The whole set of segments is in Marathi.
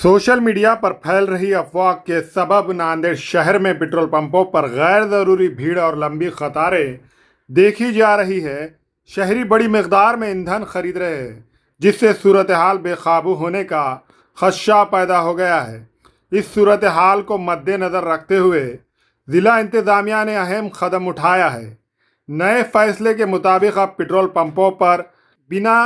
सोशल मीडिया पर फैल रही अफवाह के सबब नांदेड़ शहर में पेट्रोल पंपों पर गैर ज़रूरी भीड़ और लंबी कतारें देखी जा रही है। शहरी बड़ी मिकदार में ईंधन खरीद रहे हैं, जिससे सूरत हाल बेकाबू होने का खदशा पैदा हो गया है। इस सूरत हाल को मद्देनज़र रखते हुए ज़िला इंतज़ामिया ने अहम कदम उठाया है। नए फैसले के मुताबिक अब पेट्रोल पंपों पर बिना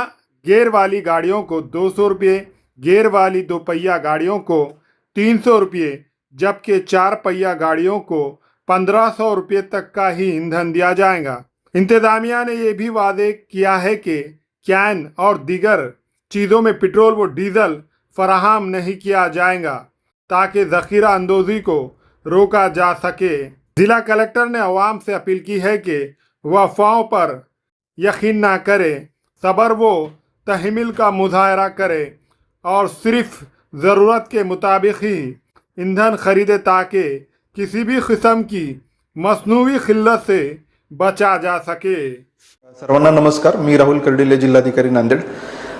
गियर वाली गाड़ियों को 200 रुपये, गियर वाली दोपहिया गाड़ियों को 300 रुपये, जबकि 4 पहिया गाड़ियों को 1500 रुपये तक का ही ईंधन दिया जाएगा। इंतज़ामिया ने यह भी वादे किया है कि कैन और दीगर चीज़ों में पेट्रोल व डीजल फराहम नहीं किया जाएगा, ताकि ज़ख़ीरा अंदोज़ी को रोका जा सके। ज़िला कलेक्टर ने अवाम से अपील की है कि वह अफवाहों पर यकीन ना करे, सब्र व तहम्मुल का मुजाहरा करे और सिर्फ ज़रूरत के मुताबिक ही ईंधन खरीदे, ताकि किसी भी किस्म की मसनूई खिल्लत से बचा जा सके। सर्वांना नमस्कार, मी राहुल कर्डिले, जिल्हाधिकारी नांदेड।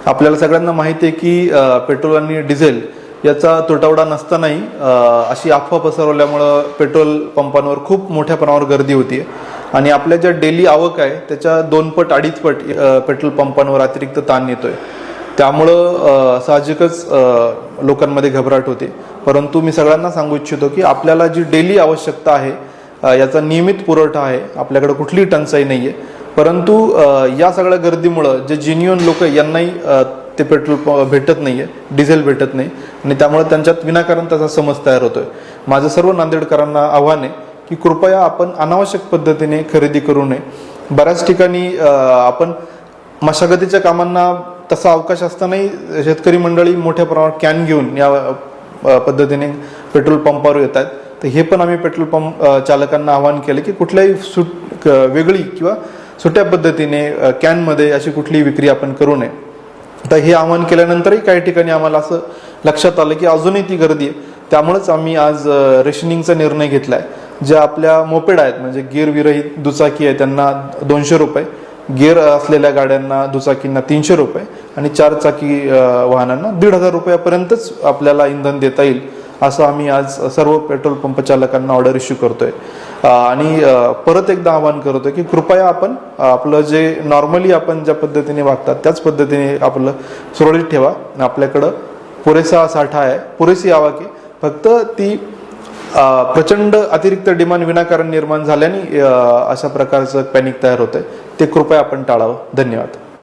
आपल्याला सगळ्यांना माहिती आहे की पेट्रोल आणि डिझेल याचा तुटवडा नसतानाही अशी अफवा पसरवल्यामुळे पेट्रोल पंपांवर खूप मोठ्या प्रमाणावर गर्दी होती आणि आपल्या ज्या डेली आवक आहे त्याच्या 2 पट 2.5 पट पेट्रोल पंपांवर अतिरिक्त ताण येतोय। त्यामुळं साहजिकच लोकांमध्ये घबराट होते। परंतु मी सगळ्यांना सांगू इच्छितो की आपल्याला जी डेली आवश्यकता आहे याचा नियमित पुरवठा आहे, आपल्याकडे कुठलीही टंचाई नाहीये। परंतु या सगळ्या गर्दीमुळे जे जेन्युइन लोक यांनाही ते पेट्रोल भेटत नाहीये, डिझेल भेटत नाही आणि त्यामुळे त्यांच्यात विनाकारण त्याचा समस्या तयार होतोय। माझं सर्व नांदेडकरांना आव्हान आहे की कृपया आपण अनावश्यक पद्धतीने खरेदी करू नये। बऱ्याच ठिकाणी आपण मशागतीच्या कामांना तसा अवकाश असतानाही शेतकरी मंडळी मोठ्या प्रमाणात कॅन घेऊन या पद्धतीने पेट्रोल पंपावर येतात। तर हे पण आम्ही पेट्रोल पंप चालकांना आवाहन केले की कुठल्याही वेगळी किंवा छोट्या पद्धतीने कॅनमध्ये अशी कुठलीही विक्री आपण करू नये। तर हे आवाहन केल्यानंतरही काही ठिकाणी आम्हाला असं लक्षात आलं की अजूनही ती गर्दी आहे। त्यामुळेच आम्ही आज रेशनिंगचा निर्णय घेतलाय। ज्या आपल्या मोपेड आहेत, म्हणजे गिअर विरहित दुचाकी आहे, त्यांना 200 रुपये, गिअर असलेल्या गाड्यांना दुचाकींना 300 रुपये आणि 4 चाकी वाहनांना 1500 रुपयापर्यंतच आपल्याला इंधन देता येईल, असं आम्ही आज सर्व पेट्रोल पंप चालकांना ऑर्डर इश्यू करतोय। आणि परत एकदा आवाहन करतोय की कृपया आपण आपलं जे नॉर्मली आपण ज्या पद्धतीने वागतात त्याच पद्धतीने आपलं सुरळीत ठेवा। आपल्याकडं पुरेसा साठा आहे, पुरेशी आवक आहे, फक्त ती प्रचंड अतिरिक्त डिमांड विनाकारण निर्माण झाल्याने अशा प्रकारचं पॅनिक तयार होतंय, ते कृपया आपण टाळावं। धन्यवाद।